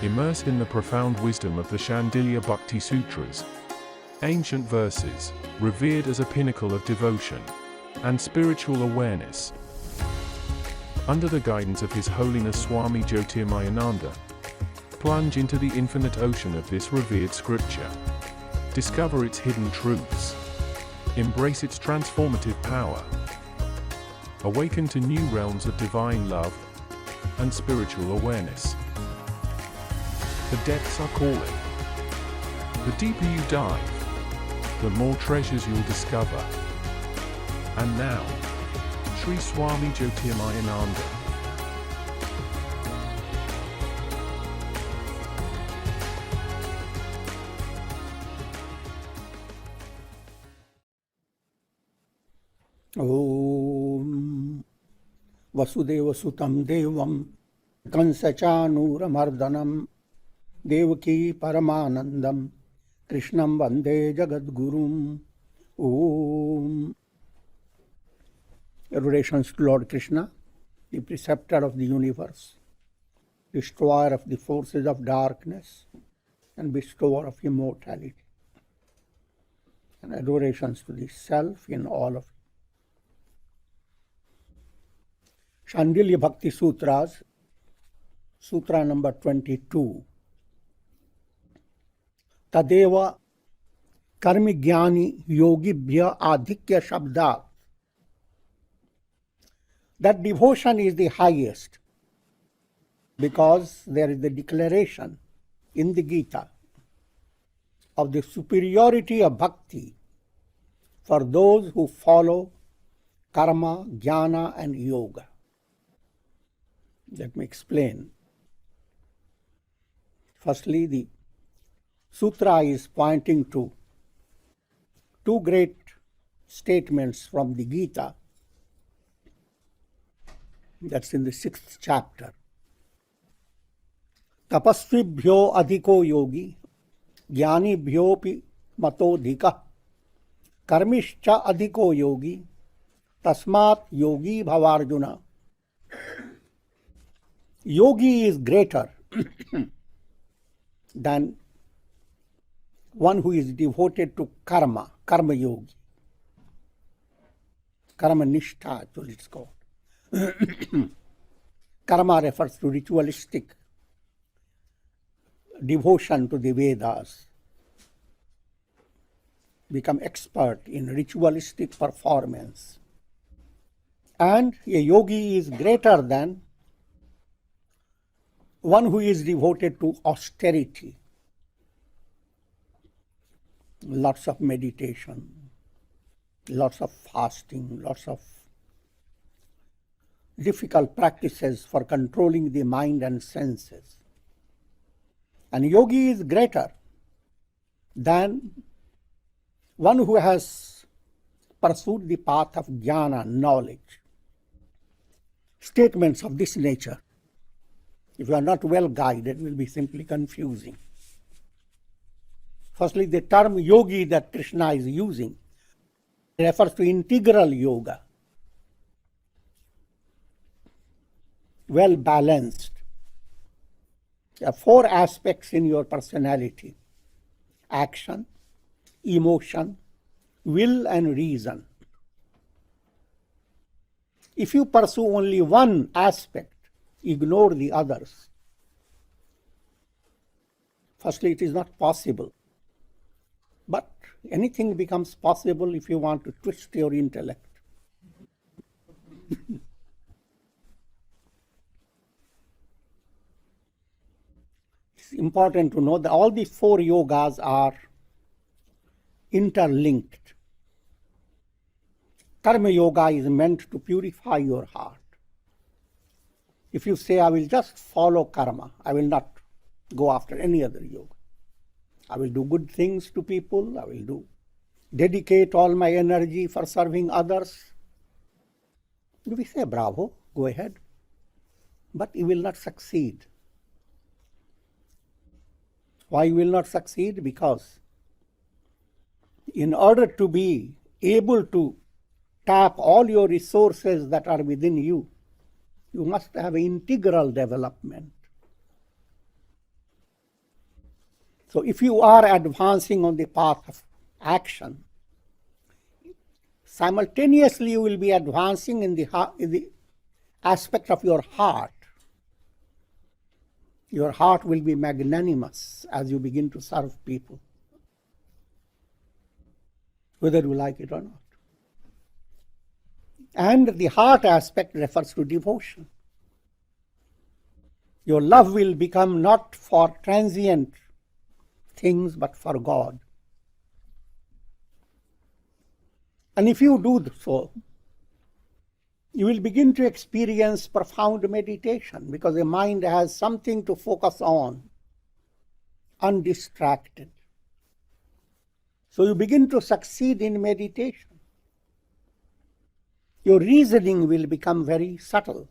Immerse in the profound wisdom of the Shandilya Bhakti Sutras, ancient verses, revered as a pinnacle of devotion and spiritual awareness. Under the guidance of His Holiness Swami Jyotirmayananda, plunge into the infinite ocean of this revered scripture. Discover its hidden truths. Embrace its transformative power. Awaken to new realms of divine love and spiritual awareness. The depths are calling. The deeper you dive, the more treasures you'll discover. And now, Sri Swami Jyotirmayananda. Om Vasudeva Sutam Devam Kansachanuramardanam Devaki Paramanandam Krishnam Vande Jagadgurum. Om. Adorations to Lord Krishna, the preceptor of the universe, destroyer of the forces of darkness and bestower of immortality. And adorations to the Self in all of you. Shandilya Bhakti Sutras, Sutra number 22. Tadeva karmi jnani yogibhya adhikya shabdat. That devotion is the highest because there is the declaration in the Gita of the superiority of bhakti for those who follow karma, jnana and yoga. Let me explain. Firstly, the sutra is pointing to two great statements from the Gita. That's in the 6th chapter. Tapasvibhyo adhiko yogi, jnanibhyopi matodhika, karmishcha adhiko yogi, tasmat yogi bhavarjuna. Yogi is greater than one who is devoted to karma, karma yogi. Karma nishtha, actually it's called. Karma refers to ritualistic devotion to the Vedas. Become expert in ritualistic performance. And a yogi is greater than one who is devoted to austerity. Lots of meditation, lots of fasting, lots of difficult practices for controlling the mind and senses. And yogi is greater than one who has pursued the path of jnana, knowledge. Statements of this nature, if you are not well guided, will be simply confusing. Firstly, the term yogi that Krishna is using refers to integral yoga. Well balanced. There are 4 aspects in your personality: action, emotion, will and reason. If you pursue only one aspect, ignore the others, firstly, it is not possible. But anything becomes possible if you want to twist your intellect. It's important to know that all the 4 yogas are interlinked. Karma yoga is meant to purify your heart. If you say, I will just follow karma, I will not go after any other yoga. I will do good things to people, I will dedicate all my energy for serving others. We say, bravo, go ahead. But you will not succeed. Why you will not succeed? Because in order to be able to tap all your resources that are within you, you must have integral development. So if you are advancing on the path of action, simultaneously you will be advancing in the aspect of your heart. Your heart will be magnanimous as you begin to serve people, whether you like it or not. And the heart aspect refers to devotion. Your love will become not for transient things, but for God. And if you do so, you will begin to experience profound meditation, because the mind has something to focus on, undistracted. So you begin to succeed in meditation. Your reasoning will become very subtle,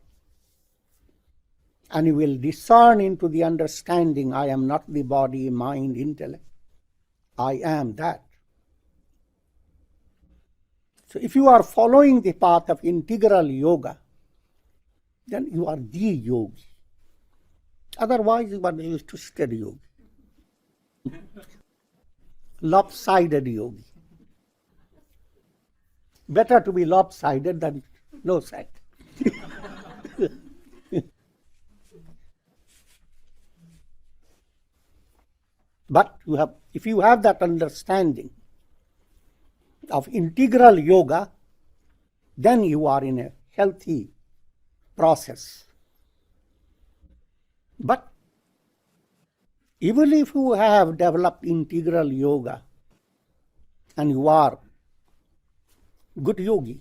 and you will discern into the understanding, I am not the body, mind, intellect. I am that. So if you are following the path of integral yoga, then you are the yogi. Otherwise, you are a twisted yogi, lopsided yogi. Better to be lopsided than no side. But if you have that understanding of integral yoga, then you are in a healthy process. But even if you have developed integral yoga and you are good yogi,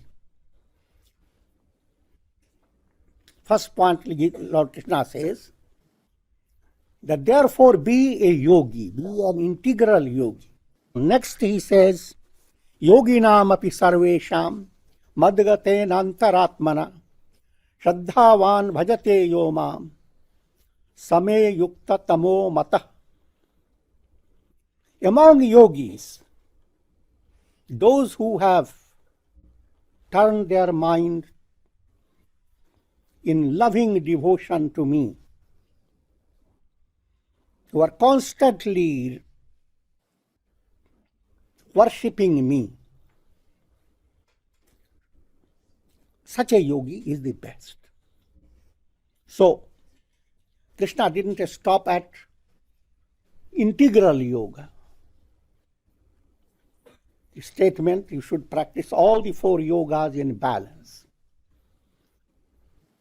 first point Lord Krishna says that therefore be a yogi, be an integral yogi. Next he says, yoginam api sarvesham madgatena antaratmana shraddhavan bhajate yomam same yukta tamo mata. Among yogis, those who have turned their mind in loving devotion to me, who are constantly worshipping me, such a yogi is the best. So, Krishna didn't stop at integral yoga. The statement, you should practice all the 4 yogas in balance.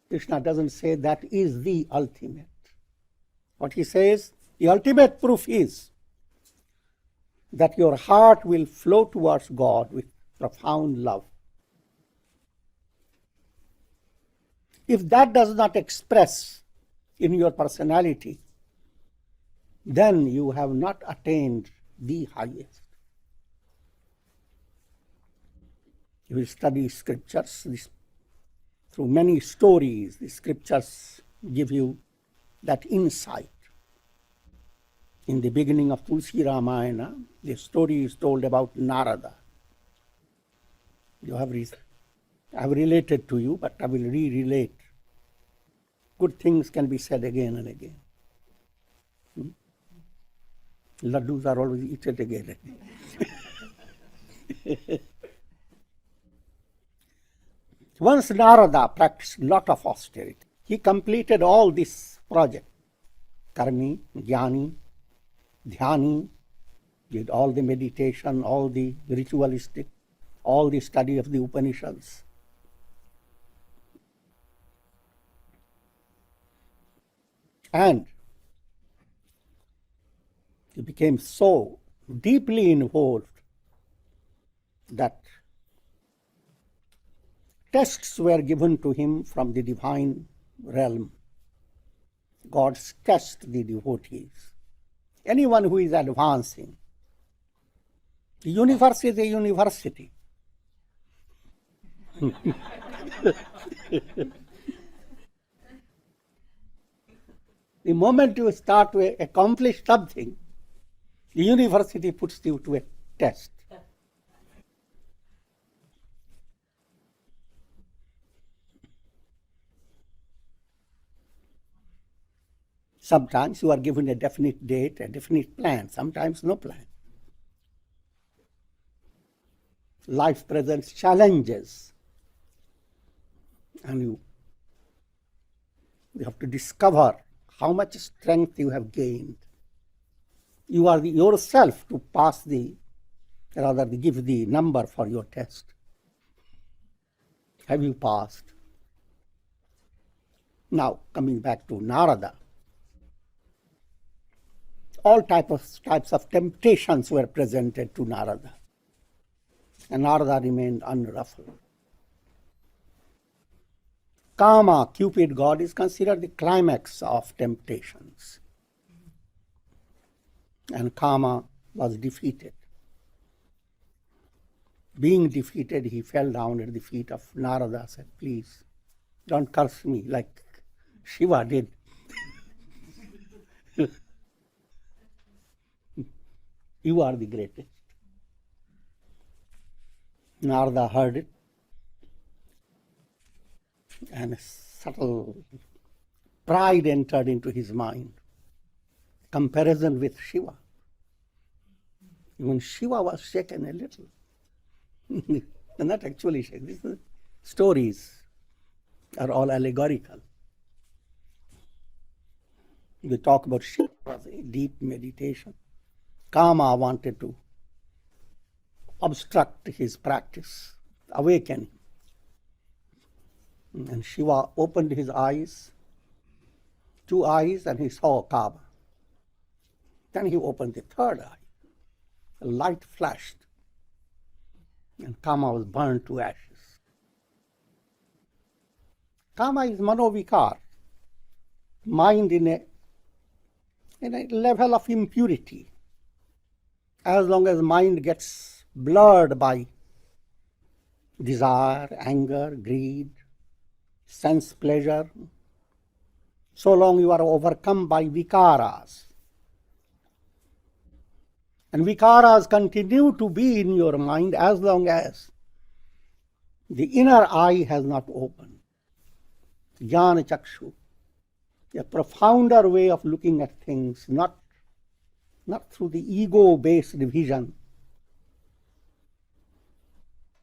Krishna doesn't say that is the ultimate. What he says, the ultimate proof is that your heart will flow towards God with profound love. If that does not express in your personality, then you have not attained the highest. You will study scriptures. Through many stories, the scriptures give you that insight. In the beginning of Tulsi Ramayana, the story is told about Narada. I have related to you, but I will re-relate. Good things can be said again and again. Laddus are always eaten again and again. Once Narada practiced a lot of austerity. He completed all this project. Karmi, Jnani, Dhyani, did all the meditation, all the ritualistic, all the study of the Upanishads. And he became so deeply involved that tests were given to him from the divine realm. Gods test the devotees. Anyone who is advancing. The universe is a university. The moment you start to accomplish something, the university puts you to a test. Sometimes you are given a definite date, a definite plan, sometimes no plan. Life presents challenges, and you have to discover how much strength you have gained. You are yourself to give the number for your test. Have you passed? Now, coming back to Narada, all types of temptations were presented to Narada, and Narada remained unruffled. Kama, Cupid god, is considered the climax of temptations. And Kama was defeated. Being defeated, he fell down at the feet of Narada, said, "Please, don't curse me like Shiva did." You are the greatest. Narada heard it, and a subtle pride entered into his mind. Comparison with Shiva. Even Shiva was shaken a little. Not actually shaken. These stories are all allegorical. We talk about Shiva was a deep meditation. Kama wanted to obstruct his practice, awaken him. And Shiva opened his eyes, 2 eyes, and he saw Kama. Then he opened the 3rd eye. A light flashed, and Kama was burned to ashes. Kama is manovikar, mind in a level of impurity. As long as mind gets blurred by desire, anger, greed, sense pleasure, so long you are overcome by vikaras. And vikaras continue to be in your mind as long as the inner eye has not opened. Jnana chakshu, a profounder way of looking at things, not through the ego-based vision.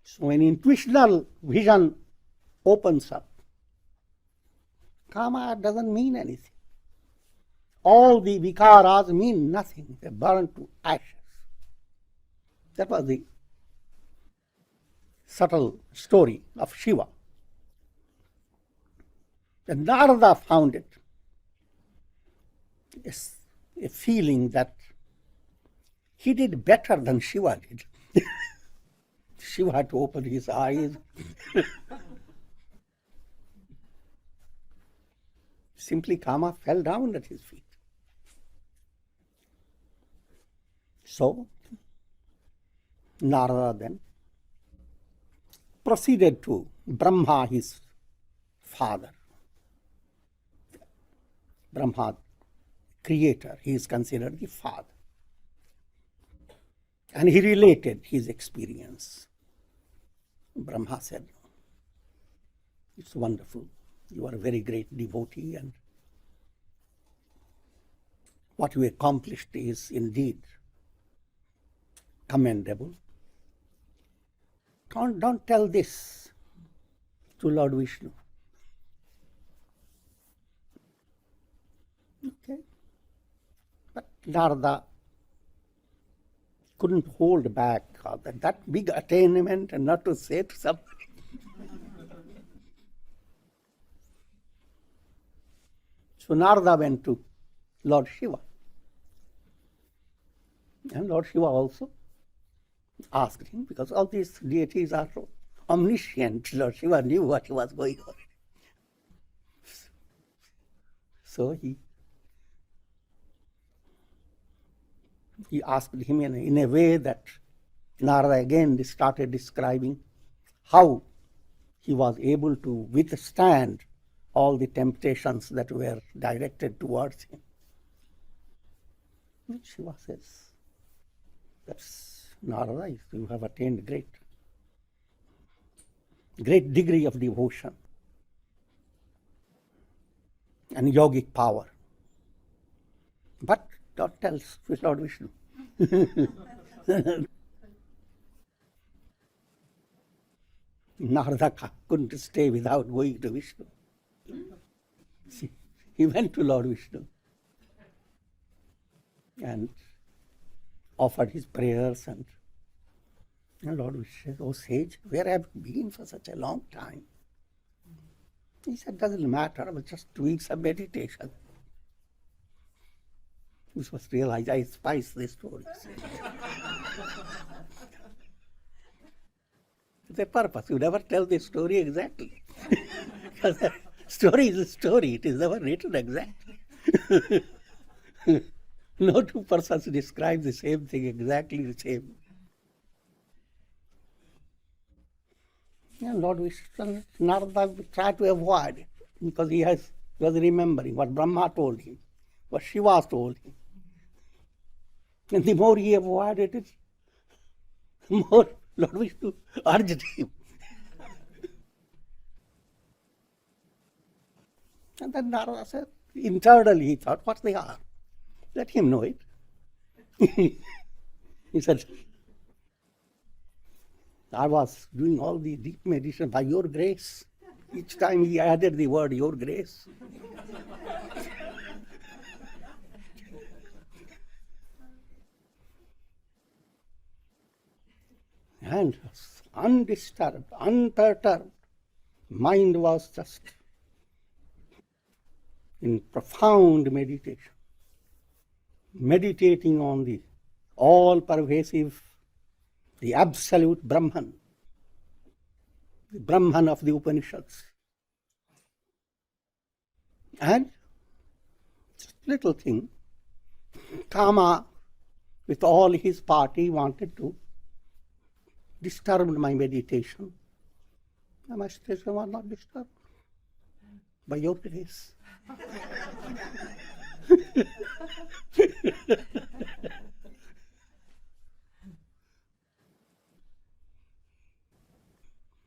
So when intuitional vision opens up, Kama doesn't mean anything. All the vikaras mean nothing. They burn to ashes. That was the subtle story of Shiva. And Narada found it a feeling that he did better than Shiva did. Shiva had to open his eyes. Simply Kama fell down at his feet. So, Narada then proceeded to Brahma, his father. Brahma, creator, he is considered the father. And he related his experience. Brahma said, "It's wonderful. You are a very great devotee, and what you accomplished is indeed commendable. Don't tell this to Lord Vishnu." Okay. But Narada couldn't hold back that big attainment and not to say to somebody. So Narada went to Lord Shiva. And Lord Shiva also asked him, because all these deities are omniscient. Lord Shiva knew what was going on. So he asked him in a way that Narada again started describing how he was able to withstand all the temptations that were directed towards him. And Shiva says, "That's Narada, you have attained great degree of devotion and yogic power. But don't tell Lord Vishnu. Narada couldn't stay without going to Vishnu. See, he went to Lord Vishnu and offered his prayers, and Lord Vishnu said, "Oh sage, where have you been for such a long time?" He said, "Doesn't matter, I was just doing some meditation." This was realized, I spice the stories. The purpose, you never tell the story exactly. Because the story is a story, it is never written exactly. No two persons describe the same thing exactly the same. And Lord Vishnu, Narada tried to avoid it because he was remembering what Brahma told him, what Shiva told him. And the more he avoided it, the more Lord Vishnu urged him. And then Narada said, internally he thought, what they are? Let him know it. He said, I was doing all the deep meditation by your grace. Each time he added the word, your grace. And undisturbed, unperturbed, mind was just in profound meditation, meditating on the all-pervasive, the absolute Brahman, the Brahman of the Upanishads. And just little thing, Kama, with all his party, wanted to disturb my meditation. And my meditation was not disturbed by your grace.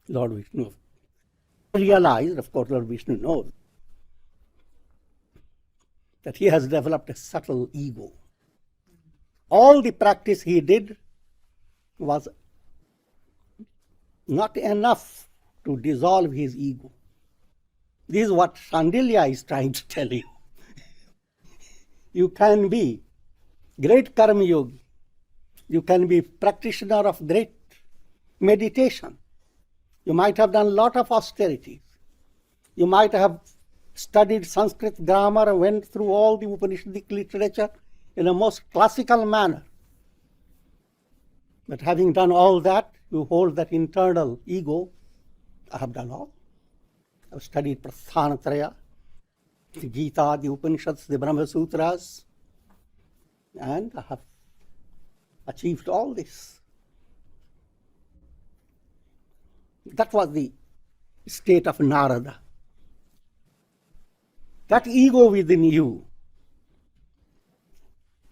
Lord Vishnu realized, of course Lord Vishnu knows, that he has developed a subtle ego. All the practice he did was not enough to dissolve his ego. This is what Shandilya is trying to tell you. You can be great karma yogi. You can be practitioner of great meditation. You might have done a lot of austerities. You might have studied Sanskrit grammar and went through all the Upanishadic literature in a most classical manner. But having done all that, you hold that internal ego. I have done all. I have studied Prasthanatraya, the Gita, the Upanishads, the Brahma Sutras, and I have achieved all this. That was the state of Narada. That ego within you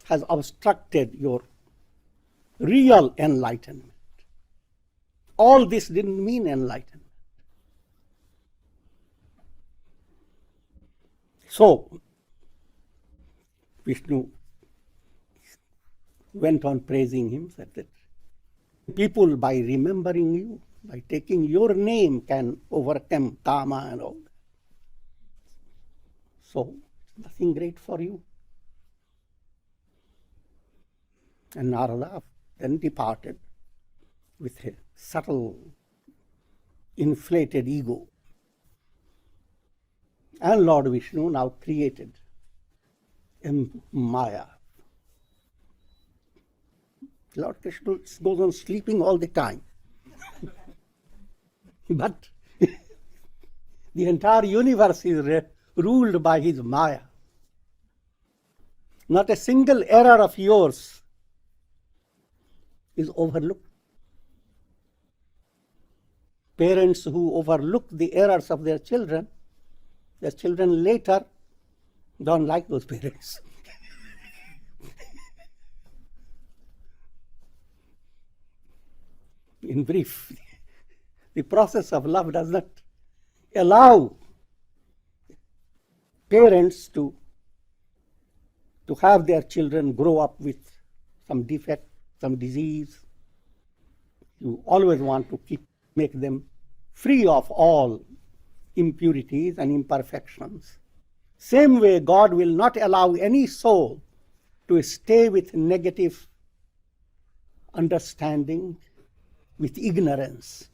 has obstructed your real enlightenment. All this didn't mean enlightenment. So, Vishnu went on praising him, said that people, by remembering you, by taking your name, can overcome Kama and all. So, nothing great for you. And Narada then departed with a subtle, inflated ego. And Lord Vishnu now created a Maya. Lord Krishna goes on sleeping all the time. But the entire universe is ruled by his Maya. Not a single error of yours is overlooked. Parents who overlook the errors of their children later don't like those parents. In brief, the process of love does not allow parents to to have their children grow up with some defect, some disease. You always want to make them free of all impurities and imperfections. Same way, God will not allow any soul to stay with negative understanding, with ignorance.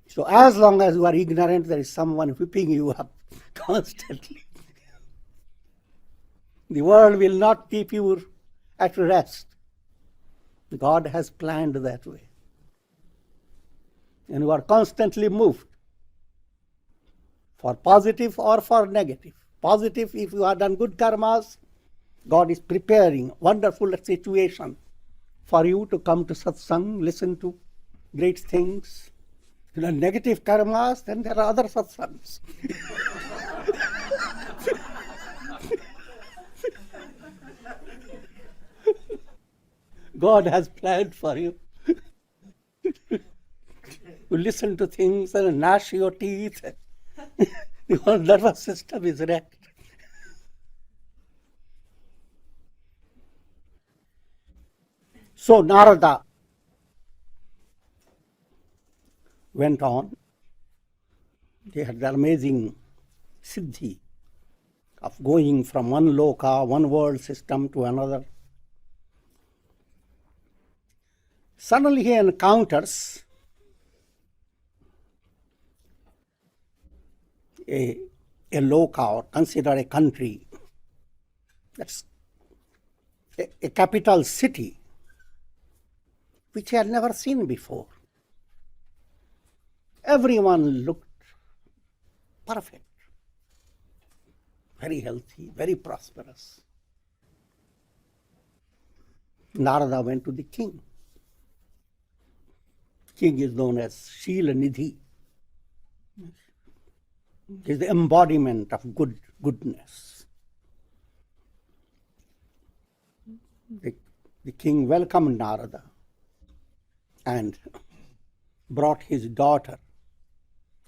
So as long as you are ignorant, there is someone whipping you up constantly. The world will not keep you at rest. God has planned that way. And you are constantly moved, for positive or for negative. Positive, if you have done good karmas, God is preparing wonderful situation for you to come to satsang, listen to great things. You know, negative karmas, then there are other satsangs. God has planned for you. You listen to things and gnash your teeth. The whole nervous system is wrecked. So Narada went on. They had the amazing siddhi of going from one loka, one world system to another. Suddenly he encounters a loka, or consider a country, that's a capital city, which he had never seen before. Everyone looked perfect, very healthy, very prosperous. Narada went to the king. King is known as Shila Nidhi. He is the embodiment of goodness. The king welcomed Narada and brought his daughter,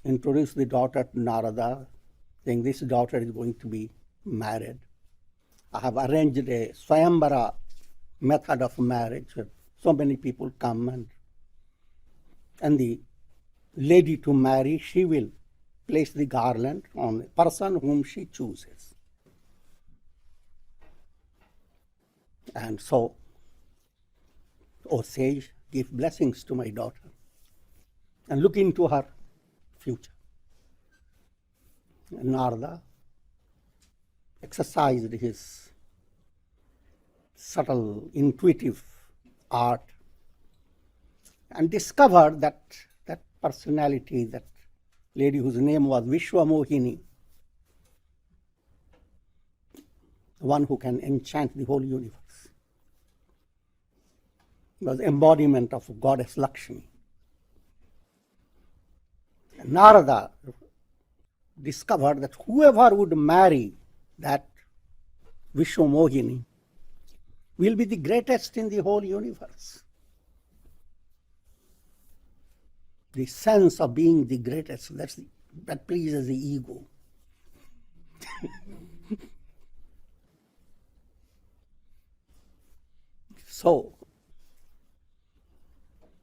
introduced the daughter to Narada, saying, this daughter is going to be married. I have arranged a Swayambara method of marriage. So many people come, and the lady to marry, she will place the garland on the person whom she chooses. And so, O sage, give blessings to my daughter and look into her future. And Narada exercised his subtle, intuitive art and discovered that personality, that lady whose name was Vishwamohini, one who can enchant the whole universe, was embodiment of goddess Lakshmi. And Narada discovered that whoever would marry that Vishwamohini will be the greatest in the whole universe. The sense of being the greatest, that pleases the ego. So,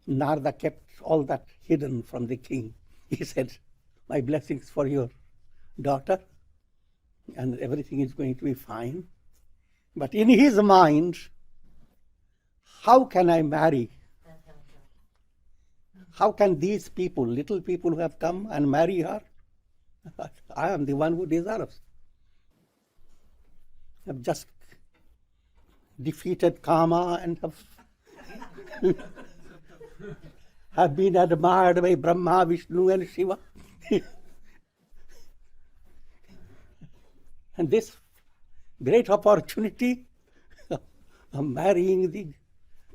Narada kept all that hidden from the king. He said, my blessings for your daughter, and everything is going to be fine. But in his mind, how can I marry? How can these people, little people who have come and marry her? I am the one who deserves. I have just defeated Kama and have been admired by Brahma, Vishnu and Shiva. And this great opportunity of marrying the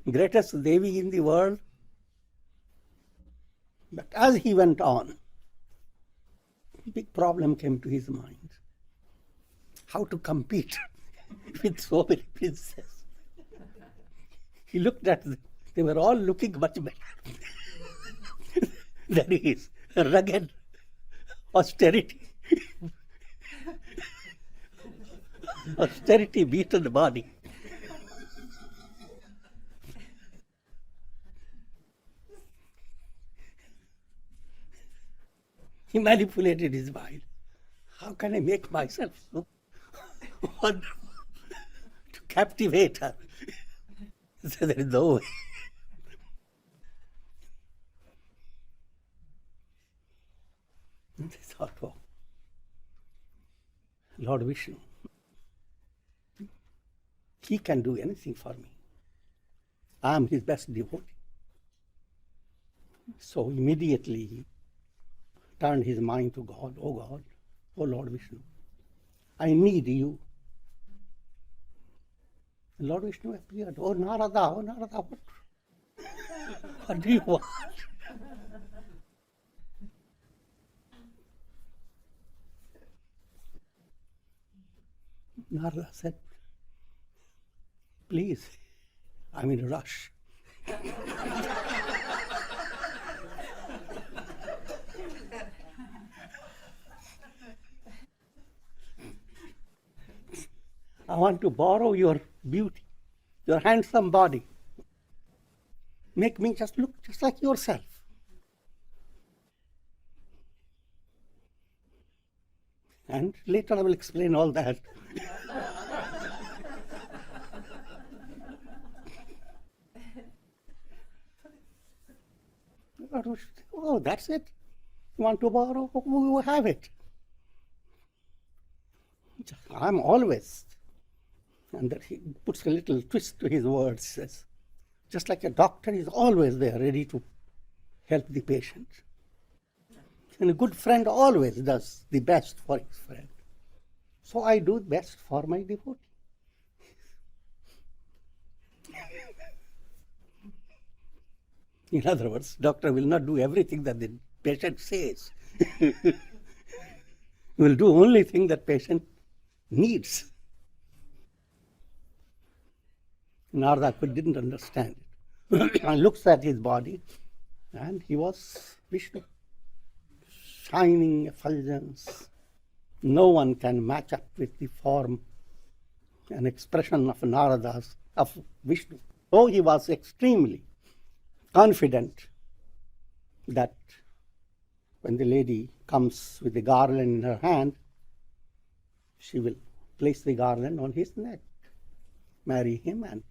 greatest Devi in the world. But as he went on, a big problem came to his mind. How to compete with so many princes. He looked at them. They were all looking much better. There is rugged austerity. Austerity beaten the body. He manipulated his mind. How can I make myself so wonderful to captivate her? So there is no way. And they thought, oh, Lord Vishnu, he can do anything for me. I am his best devotee. So immediately he turned his mind to God. Oh Lord Vishnu, I need you. And Lord Vishnu appeared. Oh Narada, what do you want? Narada said, please, I'm in a rush. I want to borrow your beauty, your handsome body. Make me just look just like yourself. And later I will explain all that. Oh, that's it? You want to borrow? You have it. I'm always. And that he puts a little twist to his words, says, just like a doctor is always there, ready to help the patient. And a good friend always does the best for his friend. So I do best for my devotee. In other words, doctor will not do everything that the patient says. He will do only thing that patient needs. Narada didn't understand it. And looks at his body, and he was Vishnu. Shining effulgence. No one can match up with the form and expression of Narada's, of Vishnu. So he was extremely confident that when the lady comes with the garland in her hand, she will place the garland on his neck, marry him, and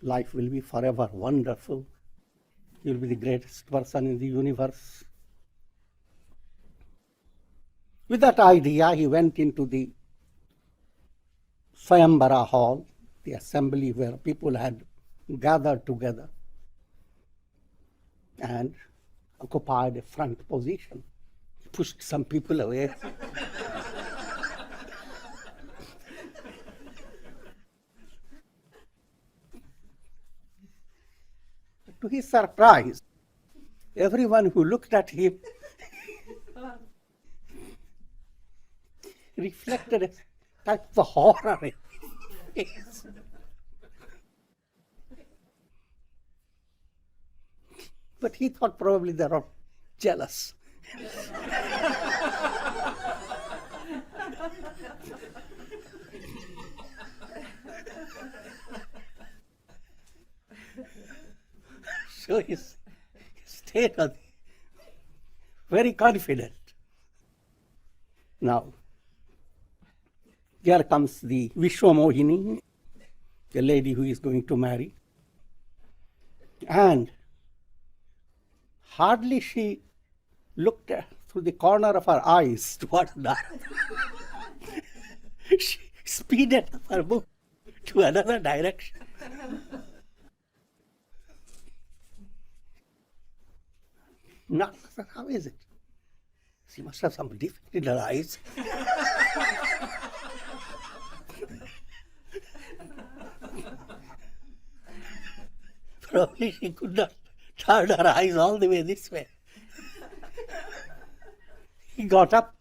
life will be forever wonderful. He will be the greatest person in the universe. With that idea, he went into the Swayambara hall, the assembly where people had gathered together, and occupied a front position. He pushed some people away. To his surprise, everyone who looked at him reflected a type of horror in his face. But he thought probably they were jealous. So he stayed very confident. Now, here comes the Vishwamohini, the lady who is going to marry. And hardly she looked through the corner of her eyes towards Narada. She speeded up her book to another direction. Narada said, how is it? She must have some defect in her eyes. Probably she could not turn her eyes all the way this way. He got up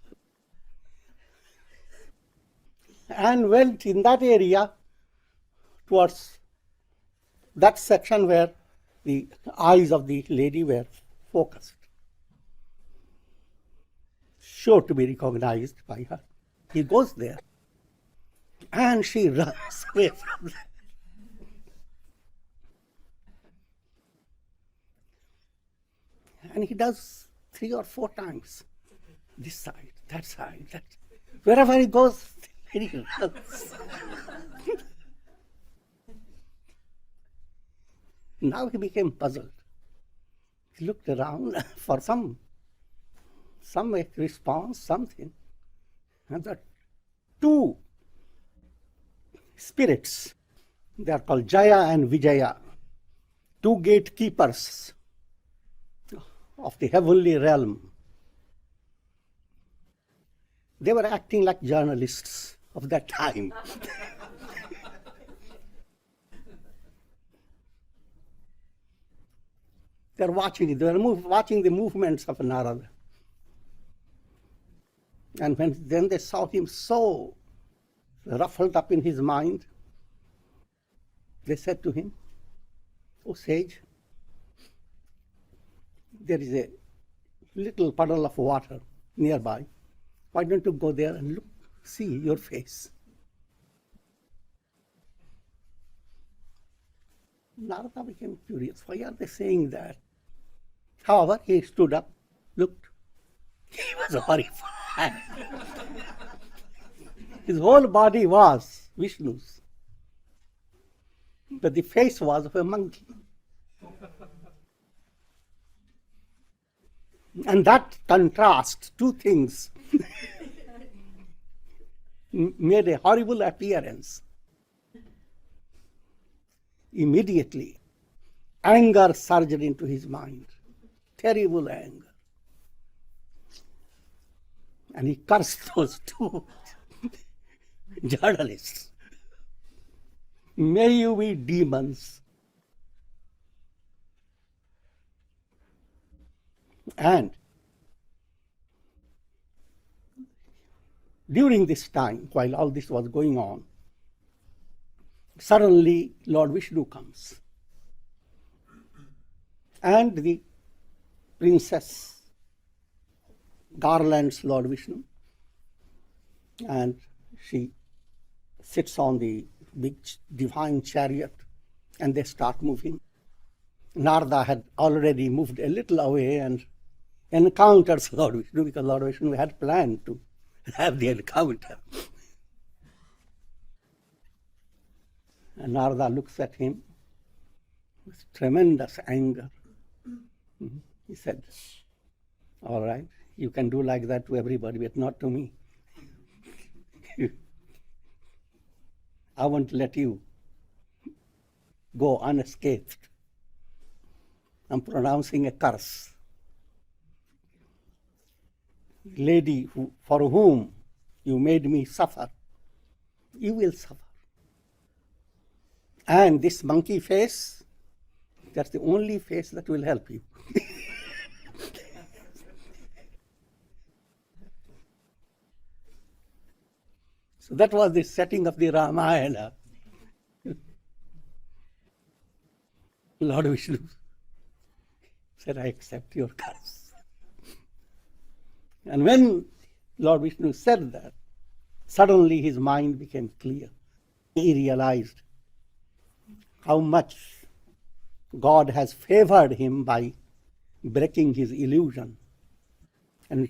and went in that area towards that section where the eyes of the lady were focused, sure to be recognized by her. He goes there And she runs away from that. And he does 3 or 4 times. This side, that side, that. Wherever he goes, he runs. Now he became puzzled. He looked around for some response, something. And the 2 spirits, they are called Jaya and Vijaya, 2 gatekeepers of the heavenly realm. They were acting like journalists of that time. They were watching the movements of Narada. And then they saw him so ruffled up in his mind, they said to him, "Oh sage, there is a little puddle of water nearby. Why don't you go there and look, see your face?" Narada became curious. Why are they saying that? However, he stood up, looked. He was horrified. His whole body was Vishnu's, but the face was of a monkey. And that contrast, 2 things, made a horrible appearance. Immediately, anger surged into his mind, terrible anger. And he cursed those 2 journalists. May you be demons. And during this time, while all this was going on, suddenly Lord Vishnu comes. And the princess garlands Lord Vishnu, and she sits on the big divine chariot, and they start moving. Narada had already moved a little away and encounters Lord Vishnu, because Lord Vishnu had planned to have the encounter. And Narada looks at him with tremendous anger. He said, "All right, you can do like that to everybody, but not to me. I won't let you go unscathed. I'm pronouncing a curse. Lady for whom you made me suffer, you will suffer. And this monkey face, that's the only face that will help you." So that was the setting of the Ramayana. Lord Vishnu said, "I accept your curse." And when Lord Vishnu said that, suddenly his mind became clear. He realized how much God has favored him by breaking his illusion and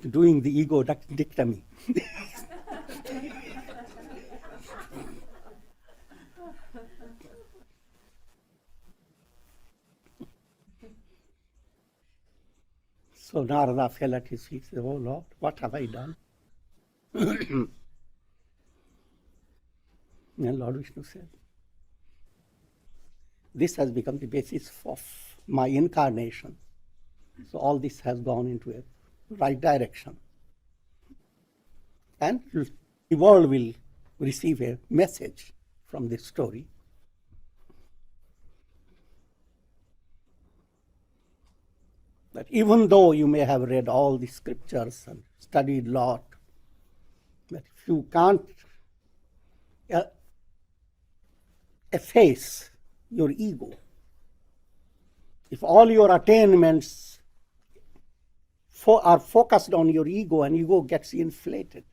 doing the ego-dictomy. So Narada fell at his feet and said, "Oh Lord, what have I done?" And Lord Vishnu said, "This has become the basis of my incarnation. So all this has gone into a right direction. And the world will receive a message from this story. That even though you may have read all the scriptures and studied a lot, but if you can't efface your ego, if all your attainments are focused on your ego and ego gets inflated,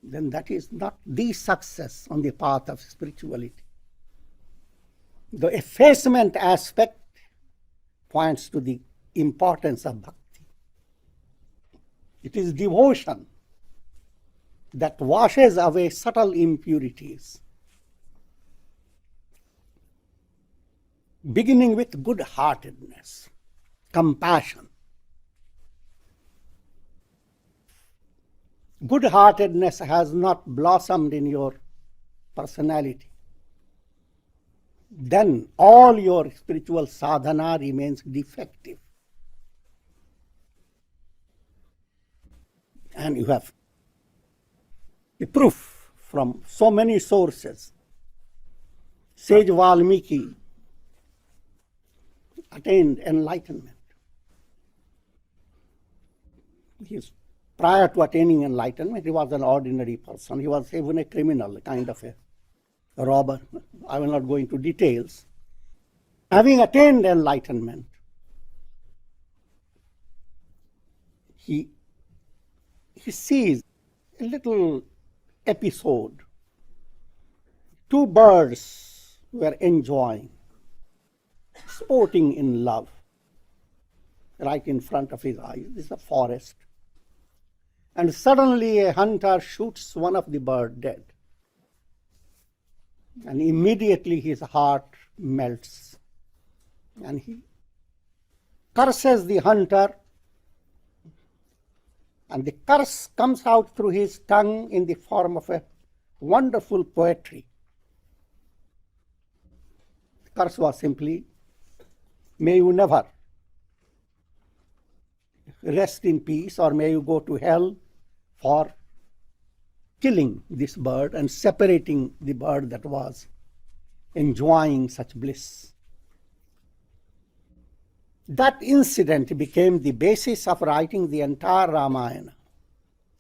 then that is not the success on the path of spirituality. The effacement aspect points to the importance of bhakti. It is devotion that washes away subtle impurities, beginning with good-heartedness, compassion. Good-heartedness has not blossomed in your personality. Then all your spiritual sadhana remains defective. And you have the proof from so many sources. Sage Valmiki attained enlightenment. Prior to attaining enlightenment, he was an ordinary person. He was even a criminal, kind of a robber. I will not go into details. Having attained enlightenment, he sees a little episode. Two birds were enjoying, sporting in love, right in front of his eyes. This is a forest. And suddenly a hunter shoots one of the birds dead. And immediately his heart melts. And he curses the hunter. And the curse comes out through his tongue in the form of a wonderful poetry. The curse was simply, may you never rest in peace, or may you go to hell for killing this bird and separating the bird that was enjoying such bliss. That incident became the basis of writing the entire Ramayana.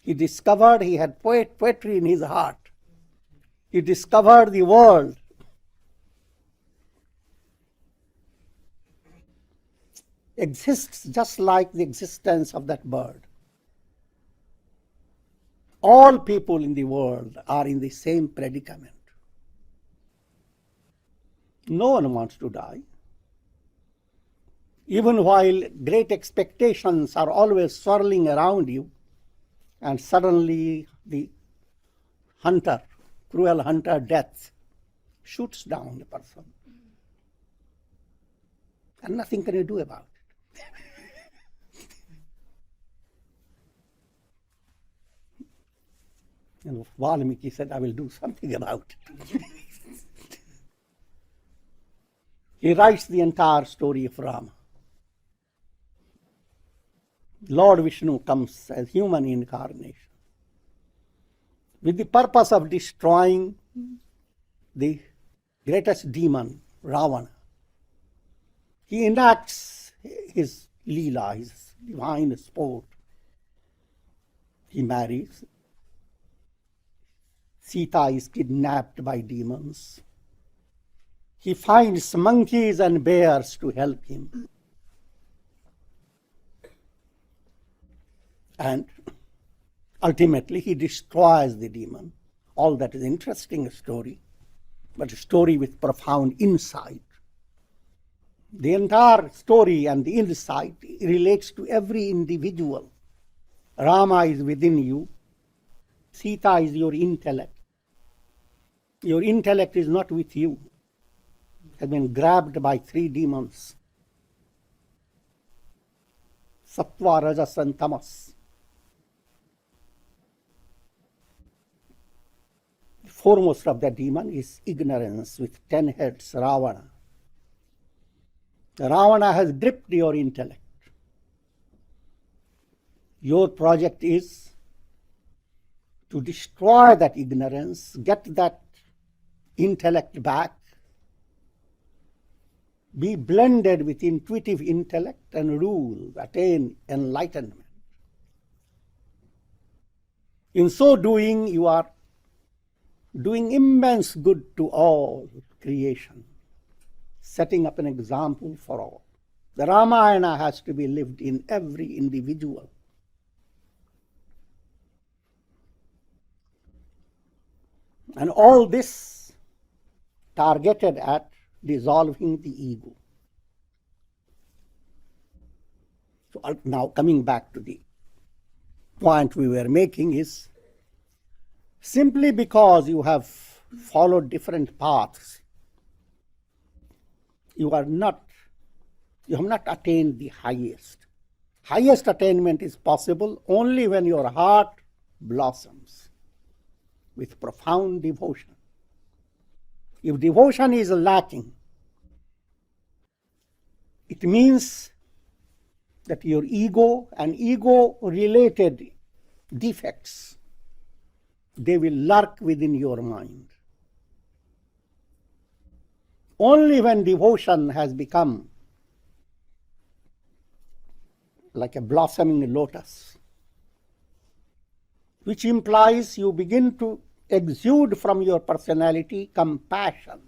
He discovered he had poetry in his heart. He discovered the world. Exists just like the existence of that bird. All people in the world are in the same predicament. No one wants to die. Even while great expectations are always swirling around you, and suddenly the hunter, cruel hunter, death, shoots down the person. And nothing can you do about it. And Valmiki said, I will do something about it. He writes the entire story of Rama. Lord Vishnu comes as human incarnation with the purpose of destroying the greatest demon, Ravana. He enacts his Leela, his divine sport. He marries. Sita is kidnapped by demons. He finds monkeys and bears to help him. And ultimately he destroys the demon. All that is interesting story, but a story with profound insight. The entire story and the insight relates to every individual. Rama is within you. Sita is your intellect. Your intellect is not with you. It has been grabbed by three demons. Sattva, Rajas and Tamas. The foremost of the demon is ignorance with 10 heads, Ravana. Ravana has gripped your intellect. Your project is to destroy that ignorance, get that intellect back, be blended with intuitive intellect and rule, attain enlightenment. In so doing, you are doing immense good to all creation, setting up an example for all. The Ramayana has to be lived in every individual. And all this targeted at dissolving the ego. So now coming back to the point we were making is, simply because you have followed different paths, you have not attained the highest. Highest attainment is possible only when your heart blossoms with profound devotion. If devotion is lacking, it means that your ego and ego-related defects, they will lurk within your mind. Only when devotion has become like a blossoming lotus, which implies you begin to exude from your personality compassion.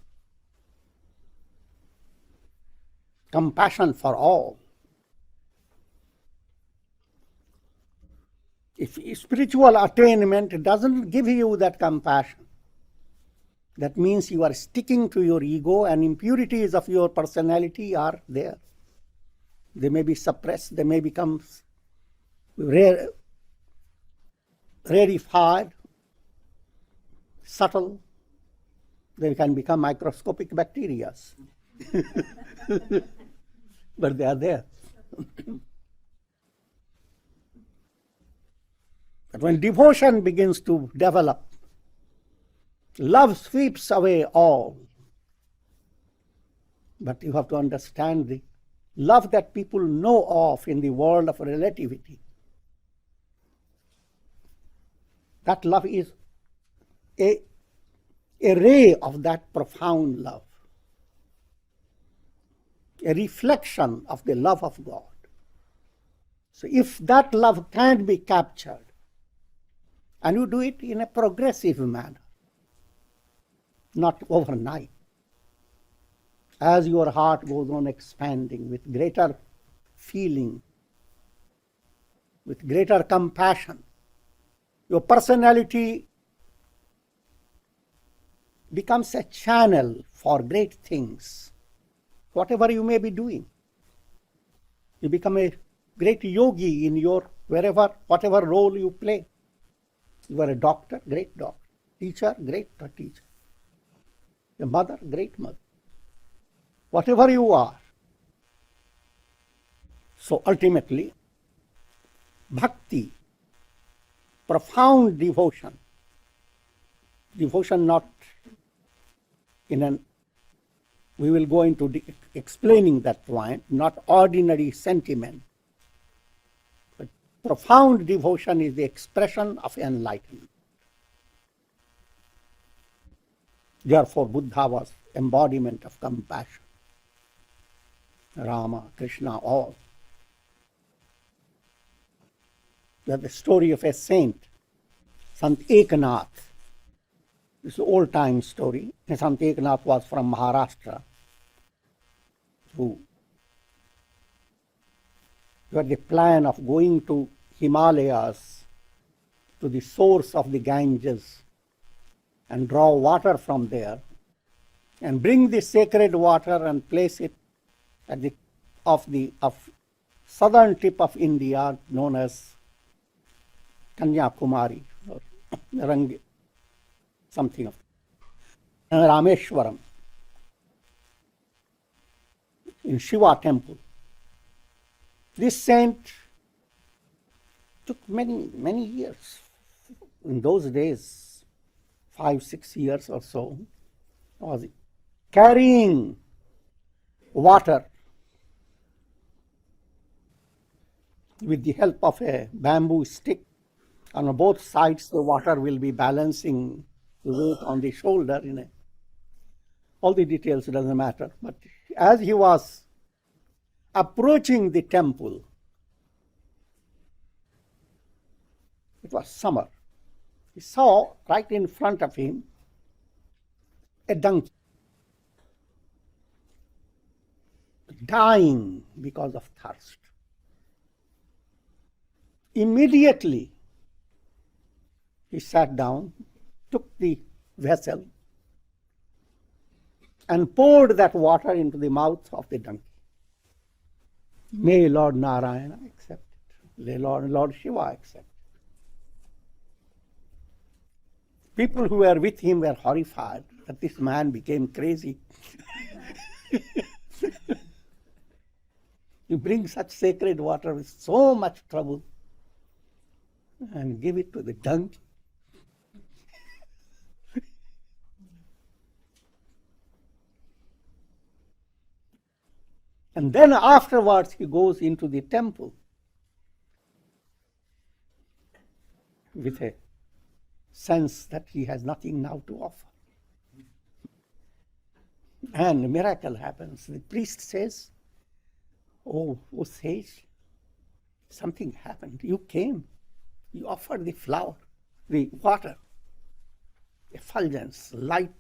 Compassion for all. If spiritual attainment doesn't give you that compassion, that means you are sticking to your ego and impurities of your personality are there. They may be suppressed, they may become rarefied, subtle. They can become microscopic bacteria. But they are there. But when devotion begins to develop, love sweeps away all. But you have to understand the love that people know of in the world of relativity. That love is a ray of that profound love, a reflection of the love of God. So if that love can't be captured, and you do it in a progressive manner, not overnight, as your heart goes on expanding with greater feeling, with greater compassion, your personality becomes a channel for great things. Whatever you may be doing, you become a great yogi in your whatever role you play. You are a doctor, great doctor. Teacher, great teacher. A mother, great mother. Whatever you are. So ultimately, bhakti, profound devotion not we will go into explaining that point, not ordinary sentiment. But profound devotion is the expression of enlightenment. Therefore, Buddha was embodiment of compassion. Rama, Krishna, all. There's the story of a saint, Sant Eknath. This is an old-time story. Sant Eknath was from Maharashtra, who had the plan of going to Himalayas, to the source of the Ganges, and draw water from there, and bring the sacred water and place it at the southern tip of India, known as Kanyakumari or something of Rameshwaram, in Shiva temple. This saint took many years. In those days, 5-6 years or so, was carrying water with the help of a bamboo stick. On both sides, the water will be balancing the weight on the shoulder. All the details doesn't matter. But as he was approaching the temple, it was summer. He saw right in front of him a donkey dying because of thirst. Immediately, he sat down, took the vessel and poured that water into the mouth of the donkey. May Lord Narayana accept it. May Lord Shiva accept it. People who were with him were horrified that this man became crazy. You bring such sacred water with so much trouble and give it to the donkey. And then afterwards he goes into the temple with a sense that he has nothing now to offer. And a miracle happens. The priest says, oh sage, something happened. You came, you offered the flower, the water, effulgence, light,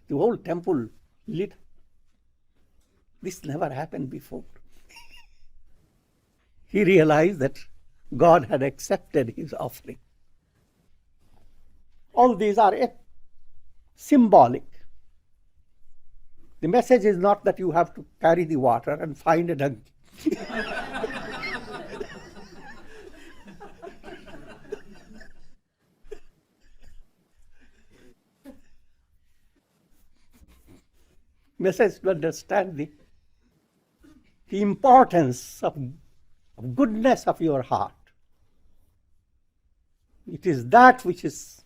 the whole temple lit. This never happened before. He realized that God had accepted his offering. All these are symbolic. The message is not that you have to carry the water and find a donkey. Message to understand the importance of goodness of your heart. It is that which is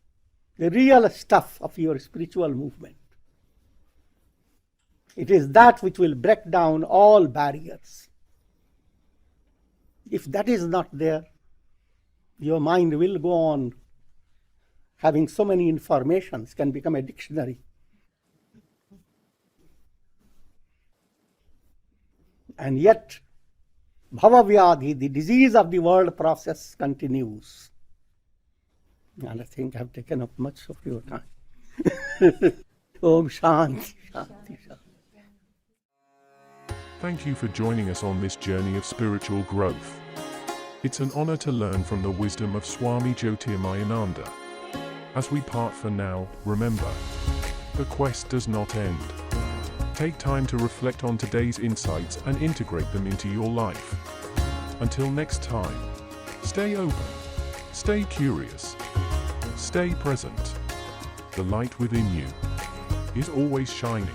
the real stuff of your spiritual movement. It is that which will break down all barriers. If that is not there, your mind will go on having so many informations, can become a dictionary. And yet, bhavavyadhi, the disease of the world process continues. And I think I've taken up much of your time. Om Shanti, Shanti, Shanti. Thank you for joining us on this journey of spiritual growth. It's an honor to learn from the wisdom of Swami Jyotirmayananda. As we part for now, remember, the quest does not end. Take time to reflect on today's insights and integrate them into your life. Until next time, stay open, stay curious, stay present. The light within you is always shining.